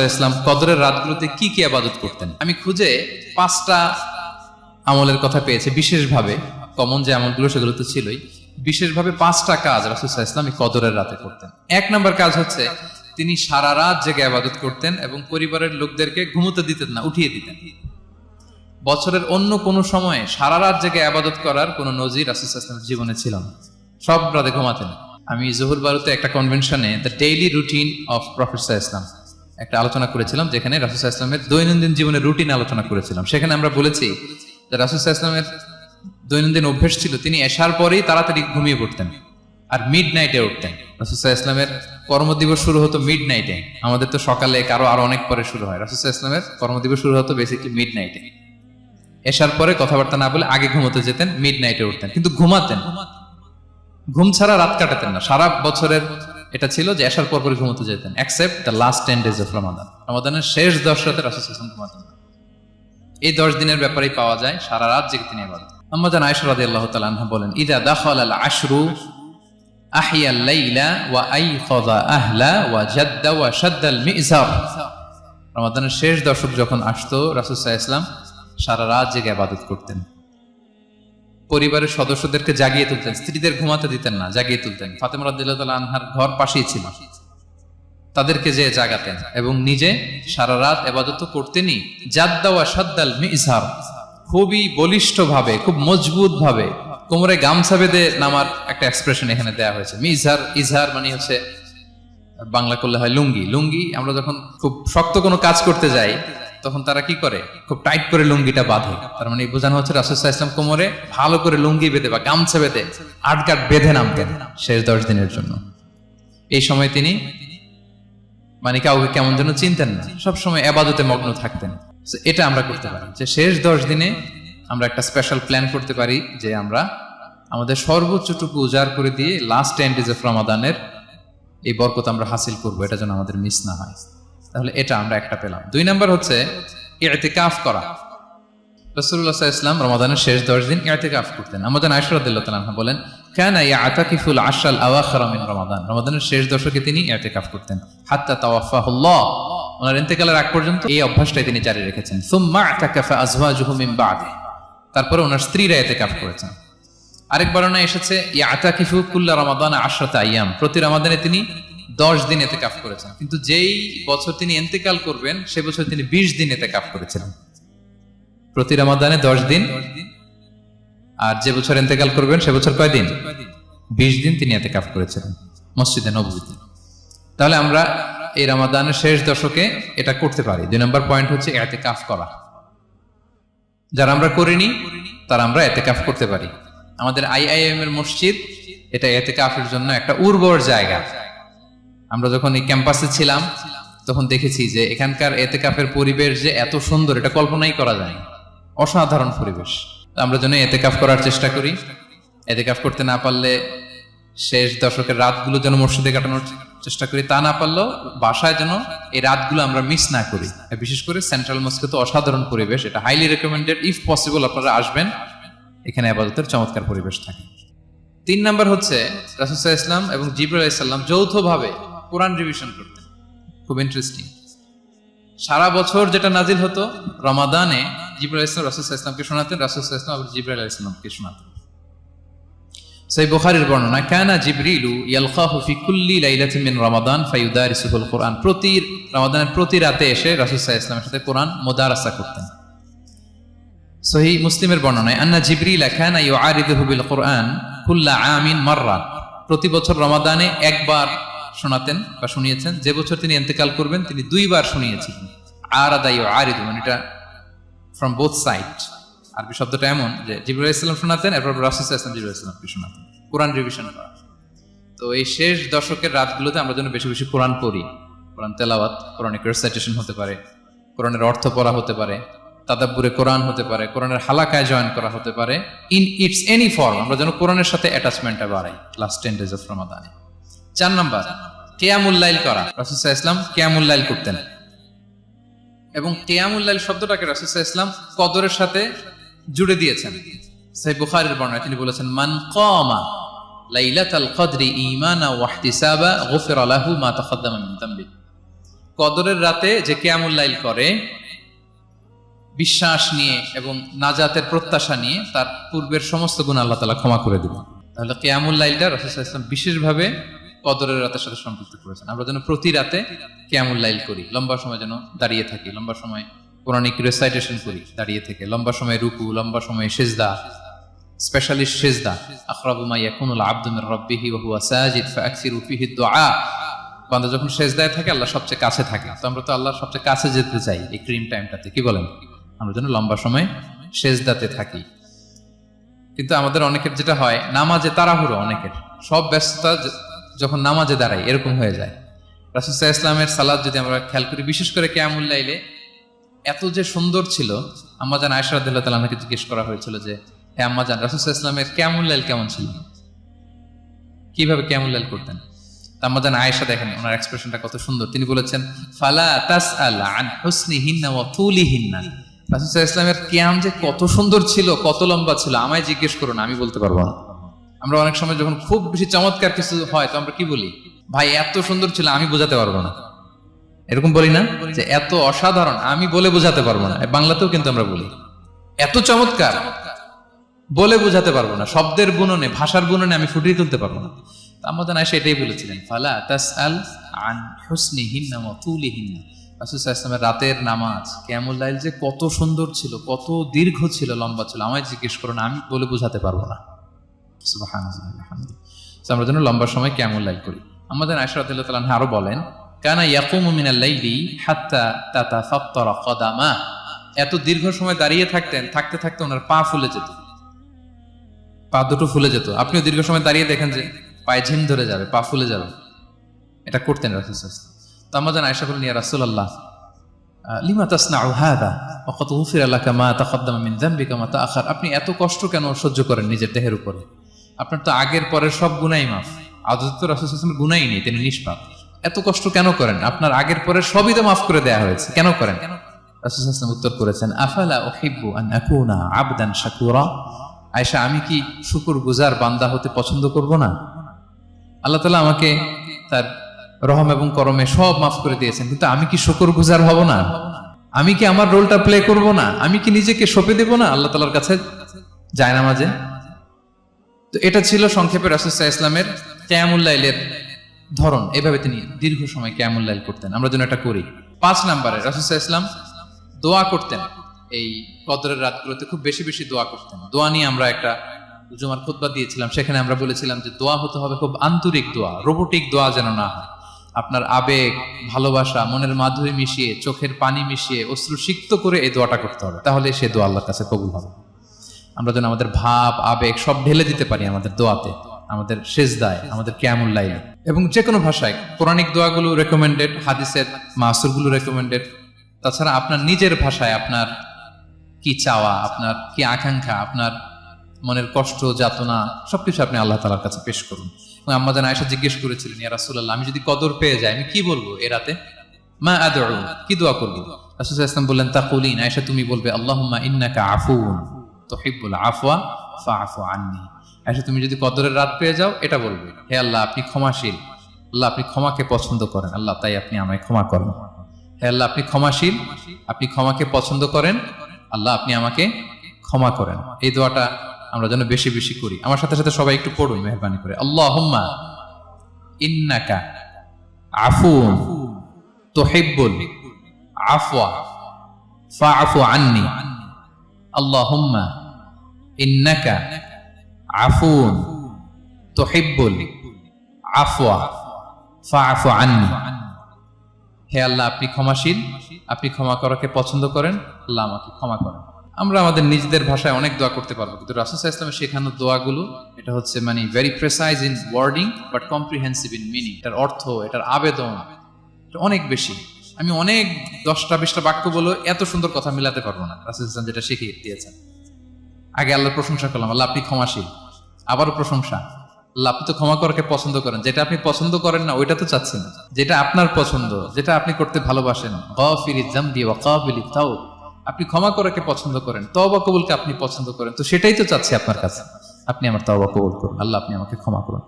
ইসলাম কদরের রাতগুলোতে কি কি ইবাদত করতেন? আমি খুঁজে 5টা আমলের কথা পেয়েছি বিশেষভাবে। কমন যে আমলগুলো সেগুলো তো ছিলই, বিশেষভাবে 5টা কাজ রাসূল সাল্লাল্লাহু আলাইহি ওয়াসাল্লাম এই কদরের রাতে করতেন। 1 নম্বর কাজ হচ্ছে তিনি সারা রাত জেগে ইবাদত করতেন এবং পরিবারের লোকদেরকে ঘুমোতে দিতেন না, উঠিয়ে দিতেন। বছরের অন্য কোনো সময়ে সারা রাত জেগে ইবাদত করার কোনো নজির রাসূল সাল্লাল্লাহু আলাইহি ওয়াসাল্লামের জীবনে ছিল না। সব রাতে ঘুমাতেন। আমি জোহর বারুতে একটা কনভেনশনে the daily routine of prophet সাল্লাল্লাহু আলাইহি ওয়াসাল্লাম একটা আলোচনা করেছিলাম, যেখানে রাসূল সাল্লাল্লাহু আলাইহি ওয়াসাল্লামের দৈনন্দিন জীবনের রুটিন আলোচনা করেছিলাম। সেখানে আমরা বলেছি যে রাসূল সাল্লাল্লাহু আলাইহি ওয়াসাল্লামের দৈনন্দিন অভ্যাস ছিল তিনি এশার পরেই তাড়াতাড়ি ঘুমিয়ে পড়তেন আর মিড নাইটে উঠতেন। রাসূল সাল্লাল্লাহু আলাইহি ওয়াসাল্লামের কর্মদিবস শুরু হতো মিড নাইটে। আমাদের তো সকালে আরো অনেক পরে শুরু হয়। রাসূল সাল্লাল্লাহু আলাইহি ওয়াসাল্লামের কর্মদিবস শুরু হতো বেসিক্যালি মিড নাইটে। এশার পরে কথাবার্তা না বলে আগে ঘুমোতে যেতেন, মিড নাইটে উঠতেন, কিন্তু ঘুমাতেন। ঘুম ছাড়া রাত কাটাতেন না। সারা বছরের এটা ছিল যে এশার পর পরে ঘুমোতে যেতেন, except the last 10 days of Ramadan. রমাদানের শেষ 10 রাতে রাসূল সাল্লাল্লাহু আলাইহি ওয়াসাল্লাম ঘুমাতেন না। এই 10 দিনের ব্যাপারেই পাওয়া যায় সারা রাত জেগে তিনি ইবাদত। আম্মা জান আয়েশা রাদিয়াল্লাহু তাআলা আনহা বলেন, ইযা দাখালাল আশরু আহিয়াল লাইলা ওয়া আইখাযা আহলা ওয়া জাদ্দা ওয়া শাদ্দাল মিজার। রমাদানের শেষ দশক যখন আসতো রাসূল সাল্লাল্লাহু আলাইহি ওয়াসাল্লাম সারা রাত জেগে ইবাদত করতেন। পরিবারের সদস্যদেরকে জাগিয়ে তুলতেন, স্ত্রীদের ঘুমাতে দিতেন না, জাগিয়ে তুলতেন। ফাতেমা রাদিয়াল্লাহু তাআলা আনহার ঘর পাশেই ছিল, তাদেরকে যে জাগাতেন এবং নিজে সারা রাত ইবাদত করতেনই। জাদ্দা ওয়া শাদ্দাল মিজার, খুবই বলিষ্ঠ ভাবে, খুব মজবুত ভাবে কোমরে গামছা বেঁধে নামার একটা এক্সপ্রেশন এখানে দেয়া হয়েছে। মিজার, ইজহার মানে হচ্ছে বাংলা করলে হয় লুঙ্গি। লুঙ্গি আমরা যখন খুব শক্ত কোনো কাজ করতে যাই তখন তারা কি করে, খুব টাইট করে লুঙ্গিটা বাঁধে। তার মানে বোঝানো হচ্ছে রাসূল সাল্লাল্লাহু আলাইহি ওয়াসাল্লাম কোমরে ভালো করে লুঙ্গি বেঁধে বা গামছা বেঁধে আটগাট বেঁধে নামতেন শেষ 10 দিনের জন্য। এই সময় তিনি মানে কাউকে কেমন যেন চিনতেন না, সবসময় ইবাদতে মগ্ন থাকতেন। এটা আমরা করতে পারি যে শেষ 10 দিনে আমরা একটা স্পেশাল প্ল্যান করতে পারি যে আমরা আমাদের সর্বোচ্চটুকু উজাড় করে দিয়ে লাস্ট 10 days অফ রমাদানের এই বরকত আমরা হাসিল করব, এটা যেন আমাদের মিস না হয়। তাহলে এটা আমরা একটা পেলাম। 2 নাম্বার হচ্ছে ইতিকাফ করা। রাসূলুল্লাহ সাল্লাল্লাহু আলাইহি ওয়াসাল্লাম রমাদানের শেষ 10 দিন ইতিকাফ করতেন। আমাদের আয়েশা রাদিয়াল্লাহু তাআলা আনহা বলেন, কানা ইয়াতাকিফুল আশরাল আওয়াখির মিন রমাদান। রমাদানের শেষ দশকে তিনি ইতিকাফ করতেন হাত্তা তাওয়াফাহুল্লাহ, ওনার ইন্তেকালের আগ পর্যন্ত এই অভ্যাসটাই তিনি জারি রেখেছেন। সুম্মা আতাকাফা আজওয়াজুহু মিন বাদি, তারপরে ওনার স্ত্রীরা ইতিকাফ করেছেন। আরেক বর্ণনায় এসেছে ইয়াতাকিফু কুল্লা রমাদান 10 আইয়াম, প্রতি রমাদানে তিনি 10 দিন ইতিকাফ করেছেন। কিন্তু যেই বছর তিনি ইন্তেকাল করবেন সে বছর তিনি 20 দিন ইতিকাফ করেছিলেন। প্রতি রমাদানে 10 দিন, আর যে বছর ইন্তেকাল করবেন সে বছর কয় দিন? 20 দিন তিনি ইতিকাফ করেছিলেন মসজিদে নববীতে। তাহলে আমরা এই রমাদানের শেষ দশকে এটা করতে পারি। 2 নম্বর পয়েন্ট হচ্ছে ইতিকাফ করা। যারা আমরা করিনি তারা আমরা ইতিকাফ করতে পারি। আমাদের আইআইএম এর মসজিদ এটা ইতিকাফের জন্য একটা উর্বর জায়গা। আমরা যখন এই ক্যাম্পাসে ছিলাম তখন দেখেছি যে এখানকার ইতিকাফের পরিবেশ যে এত সুন্দর এটা কল্পনাই করা যায় না। অসাধারণ পরিবেশ। আমরা যেন ইতিকাফ করার চেষ্টা করি। ইতিকাফ করতে না পারলে শেষ দশকের রাতগুলো যেন মসজিদে কাটানোর চেষ্টা করি, তা না পারলেও বাসায় যেন এই রাতগুলো আমরা মিস না করি। বিশেষ করে সেন্ট্রাল মস্কে তো অসাধারণ পরিবেশ, এটা হাইলি রেকমেন্ডেড। ইফ পসিবল আপনারা আসবেন, এখানে ইবাদতের চমৎকার পরিবেশ থাকে। 3 নাম্বার হচ্ছে রাসূল সাল্লাল্লাহু আলাইহি ওয়াসাল্লাম এবং জিবরাইল আলাইহিস সালাম যৌথভাবে কোরআন রিভিশন করতেন। খুব ইন্টারেস্টিং। সারা বছর যেটা নাজিল হতো রমাদানে জিবরাইল আলাইহিস সালাম রাসূল সাল্লাল্লাহু আলাইহি ওয়াসাল্লামকে শোনাতেন, রাসূল সাল্লাল্লাহু আলাইহি ওয়াসাল্লাম আবার জিবরাইল আলাইহিস সালামকে শোনাতেন। সহিহ বুখারীর বর্ণনা, কানা জিবরিলু ইয়ালকাহু ফি কুল্লি লাইলাতিন মিন রমাদান ফায়ুদারিসুল কুরআন। প্রতি রমাদানের প্রতি রাতে এসে রাসূল সাল্লাল্লাহু আলাইহি ওয়াসাল্লামের সাথে কোরআন মুদারাসা করতেন। সহিহ মুসলিমের বর্ণনায়, আন্না জিবরিল কানা ইউআরিদুহু বিল কুরআন কুল্লা আমিন মাররা। প্রতি বছর রমাদানে একবার শোনাতেন বা শুনিয়েছেন। যে বছর তিনি ইন্তেকাল করবেন তিনি 2 বার শুনিয়েছিলেন। আরাদা ইউআরিদু মানে এটা ফ্রম বোথ সাইড। আরবি শব্দটা এমন যে জিবরাইল আলাইহিস সালাম শোনাতেন, এরপর রাসূল সাল্লাল্লাহু আলাইহি ওয়াসাল্লাম জিবরাইল আলাইহিস সালামকে শোনাতেন। কোরআন রিভিশন করা। তো এই শেষ দশকের রাতগুলোতে আমরা যেন বেশি বেশি কোরআন পড়ি। কোরআন তেলাওয়াত, কোরআনিক রিসাইটেশন হতে পারে, কোরআনের অর্থ পড়া হতে পারে, তাদাব্বুরে কোরআন হতে পারে, কোরআনের হালাকায় জয়েন করা হতে পারে। ইন ইটস এনি ফর্ম আমরা যেন কোরআনের সাথে অ্যাটাচমেন্টটা বাড়াই লাস্ট 10 days অফ রমাদানে। 4 নাম্বার কিয়ামুল লাইল করা। রাসূল সাল্লাল্লাহু আলাইহি ওয়াসাল্লাম কিয়ামুল লাইল করতেন এবং কিয়ামুল লাইল শব্দটাকে রাসূল সাল্লাল্লাহু আলাইহি ওয়াসাল্লাম কদরের সাথে জুড়ে দিয়েছেন। সহিহ বুখারীর বর্ণনায় তিনি বলেছেন, মান কামা লাইলাতাল কদরি ঈমানা ওয়া ইহতিসাবা গুফিরা লাহু মা তাকদ্দামা মিন যামবি। কদরের রাতে যে কিয়ামুল লাইল করে বিশ্বাস নিয়ে এবং নাজাতের প্রত্যাশা নিয়ে, তার পূর্বের সমস্ত গুনাহ আল্লাহ তাআলা ক্ষমা করে দিবেন। তাহলে কিয়ামুল লাইলটা রাসূল সাল্লাল্লাহু আলাইহি ওয়াসাল্লাম বিশেষভাবে কদরের রাতের সাথে সম্পৃক্ত করেছেন। আমরা যেন প্রতি রাতে কিয়ামুল লাইল করি, লম্বা সময় যেন দাঁড়িয়ে থাকি, লম্বা সময় কোরআনিক রেসাইটেশন করি দাঁড়িয়ে থেকে, লম্বা সময় রুকু, লম্বা সময় সিজদা, স্পেশালি সিজদা। আকরাবু মা ইয়াকুনুল আবদু মির রাব্বিহি ওয়া হুয়া সাজিদ ফাআকসিরু ফিহি দুআ। বান্দা যখন সিজদায় থাকে আল্লাহ সবচেয়ে কাছে থাকে, তো আমরা তো আল্লাহর সবচেয়ে কাছে যেতে চাই এই ক্রিম টাইমটাতে, কি বলেন? আমরা যেন লম্বা সময় সিজদাতে থাকি। কিন্তু আমাদের অনেকের যেটা হয়, নামাজে তাড়াহুড়ো, অনেকের সব ব্যস্ততা যখন নামাজে দাঁড়াই এরকম হয়ে যায়। রাসূল সাল্লাল্লাহু আলাইহি ওয়াসাল্লামের সালাত যদি আমরা খেয়াল করি, বিশেষ করে কিয়ামুল লাইলে এত যে সুন্দর ছিল, আম্মাজান আয়েশা রাদিয়াল্লাহু তাআলা আনহাকে জিজ্ঞেস করা হয়েছিল যে, হে আম্মাজান, রাসূল সাল্লাল্লাহু আলাইহি ওয়াসাল্লামের কিয়ামুল লাইল কেমন ছিল, কিভাবে কিয়ামুল লাইল করতেন? আম্মাজান আয়েশা দেখেন ওনার এক্সপ্রেশনটা কত সুন্দর। তিনি বলেছেন, ফালা তাসআল আন হুসনিহিন্না ওয়া তুলিহিন্না। রাসূল সাল্লাল্লাহু আলাইহি ওয়াসাল্লামের কিয়াম যে কত সুন্দর ছিল, কত লম্বা ছিল, আমায় জিজ্ঞেস করুন, আমি বলতে পারবো না। আমরা অনেক সময় যখন খুব বেশি চমৎকার কিছু হয় তো আমরা কি বলি, ভাই এত সুন্দর ছিল, আমি বোঝাতে পারবো না। এরকম বলি না যে এত অসাধারণ, আমি বলে বোঝাতে পারবো না। বাংলাতেও কিন্তু আমরা বলি এত চমৎকার, বলে বোঝাতে পারবো না, শব্দের বুননে, ভাষার বুননে আমি ফুটিয়ে তুলতে পারবো না। আমাদের আয়েশা এটাই বলেছিলেন, ফালা তাসআল আন হুসনিহিন্না ওয়া তুলিহিন্না। রাসূল সাল্লাল্লাহু আলাইহি ওয়াসাল্লামের রাতের নামাজ কিয়ামুল লাইল যে কত সুন্দর ছিল, কত দীর্ঘ ছিল, লম্বা ছিল, আমায় জিজ্ঞেস করুন, আমি বলে বোঝাতে পারবো না। সুবহানাল্লাহ, আলহামদুলিল্লাহ। আমরা যেন লম্বা সময় কিয়ামুল লাইল করি। আমাদের আয়েশা রাদিয়াল্লাহু তাআলা আনহা আরো বলেন, কানা ইয়াকুমু মিনাল লাইলি হাত্তা তাতাফাত্তারা কদামা। এত দীর্ঘ সময় দাঁড়িয়ে থাকতেন, থাকতে থাকতে ওনার পা ফুলে যেত, পা দুটো ফুলে যেত। আপনিও দীর্ঘ সময় দাঁড়িয়ে দেখেন যে পায়ে ঝিম ধরে যাবে, পা ফুলে যাবে, এটা করতেন রাসূল সাল্লাল্লাহু আলাইহি ওয়াসাল্লাম। তো আমাদের আয়েশা বলেন, ইয়া রাসূলুল্লাহ লিমা তাসনাউ হাযা ওয়া কদ গুফিরা লাকা মা তাকদ্দামা মিন যামবিকা মা তাআখার। আপনি এত কষ্ট কেন সহ্য করেন নিজের দেহের উপরে? আপনার তো আগের পরের সব গুনাহই মাফ। আদতে তো রাসূল সাল্লাল্লাহু আলাইহি ওয়াসাল্লামের গুনাহই নেই, তিনি নিষ্পাপ। এত কষ্ট কেন করেন? আপনার আগের পরের সবই তো মাফ করে দেয়া হয়েছে, কেন করেন? রাসূল সাল্লাল্লাহু আলাইহি ওয়াসাল্লাম উত্তর করেছেন, আফালা উহিব্বু আন আকুনা আবদান শাকুরা। আয়েশা, আমি কি শুকরগুজার বান্দা হতে পছন্দ করব না? আল্লাহ তাআলা আমাকে তার রহম এবং করমে সব মাফ করে দিয়েছেন, কিন্তু আমি কি শুকরগুজার হব না? আমি কি আমার রোলটা প্লে করব না? আমি কি নিজেকে সঁপে দেব না আল্লাহ তাআলার কাছে জায়নামাজে? তো এটা ছিল সংক্ষেপে রাসূল সাল্লাল্লাহু আলাইহি ওয়াসাল্লামের কিয়ামুল লাইলের ধরন। এভাবে তিনি দীর্ঘ সময় কিয়ামুল লাইল করতেন, আমরা যেন এটা করি। 5 নম্বরে রাসূল সাল্লাল্লাহু আলাইহি ওয়াসাল্লাম দোয়া করতেন। এই কদরের রাতগুলোতে খুব বেশি বেশি দোয়া করতেন। দোয়া নিয়ে আমরা একটা জুমার খুতবা দিয়েছিলাম, সেখানে আমরা বলেছিলাম যে দোয়া হতে হবে খুব আন্তরিক দোয়া, রোবোটিক দোয়া যেন না হয়। আপনার আবেগ, ভালোবাসা, মনের মাধুরী মিশিয়ে, চোখের পানি মিশিয়ে, অশ্রু সিক্ত করে এই দোয়াটা করতে হবে, তাহলে সে দোয়া আল্লাহর কাছে কবুল হবে। আমরা যেন আমাদের ভাব, আবেগ সব ঢেলে দিতে পারি আমাদের দোয়াতে, আমাদের সিজদায়, আমাদের কিয়ামুল লাইলে। এবং যে কোনো ভাষায় কোরআনিক দোয়াগুলো রেকমেন্ডেড, হাদিসের মাসুরগুলো রেকমেন্ডেড। তাছাড়া আপনার নিজের ভাষায় আপনার কি চাওয়া, আপনার কি আকাঙ্ক্ষা, আপনার মনের কষ্ট, যাতনা সবকিছু আপনি আল্লাহ তাআলার কাছে পেশ করুন। এবং আম্মা জান আয়েশা জিজ্ঞেস করেছিলেন, ইয়া রাসূলুল্লাহ, আমি যদি কদর পেয়ে যাই আমি কি বলবো এ রাতে? মা আদউ, কি দোয়া করব? রাসূল সাল্লাল্লাহু আলাইহি ওয়াসাল্লাম বললেন, তাকুলিন, আয়েশা তুমি বলবে, আল্লাহুম্মা ইন্নাকা আফুউন তুহিব্বুল আফওয়া ফাআফু আন্নী। আয়েশা তুমি যদি কদরের রাত পেয়ে যাও এটা বলবে, হে আল্লাহ আপনি ক্ষমাশীল, আল্লাহ আপনি ক্ষমাকে পছন্দ করেন, আল্লাহ তাই আপনি আমায় ক্ষমা করেন। হে আল্লাহ আপনি ক্ষমাশীল, আপনি ক্ষমাকে পছন্দ করেন, আল্লাহ আপনি আমাকে ক্ষমা করেন। এই দোয়াটা আমরা যেন বেশি বেশি করি। আমার সাথে সাথে সবাই একটু পড়ুন মেহেরবানি করে, আল্লাহুম্মা ইন্নাকা আফুউন তুহিব্বুল আফওয়া ফাআফু আন্নী। আল্লাহুম্মা ইন্নাকা আফুউন তুহিব্বুল আফওয়া ফাআফু আন্নী। হে আল্লাহ আপনি ক্ষমাশীল, আপনি ক্ষমা করাকে পছন্দ করেন, আল্লাহ আমাকে ক্ষমা করেন। আমরা আমাদের নিজেদের ভাষায় অনেক দোয়া করতে পারবো, কিন্তু রাসূল সাল্লাল্লাহু আলাইহি ওয়াসাল্লামের শেখানো দোয়াগুলো এটা হচ্ছে মানে very precise in wording but comprehensive in meaning. এটার অর্থ, এটার আবেদন এটা অনেক বেশি। আমি অনেক 10টা-20টা বাক্য বলে এত সুন্দর কথা মিলাতে পারবো না। রাসূল সাল্লাল্লাহু আলাইহি ওয়াসাল্লাম যেটা শিখিয়ে দিয়েছেন, আগে আল্লাহর প্রশংসা করলাম, আল্লাহ আপনি ক্ষমাশীল, আবারও প্রশংসা, আল্লাহ আপনি তো ক্ষমা করাকে পছন্দ করেন। যেটা আপনি পছন্দ করেন না ওইটা তো চাচ্ছেন, যেটা আপনার পছন্দ, যেটা আপনি করতে ভালোবাসেন, গাফিরিয যামবি ওয়া কাবিলিত তাওব, আপনি ক্ষমা করাকে পছন্দ করেন, তওবা কবুলকে আপনি পছন্দ করেন, তো সেটাই তো চাচ্ছি আপনার কাছে, আপনি আমার তওবা কবুল করুন, আল্লাহ আপনি আমাকে ক্ষমা করুন।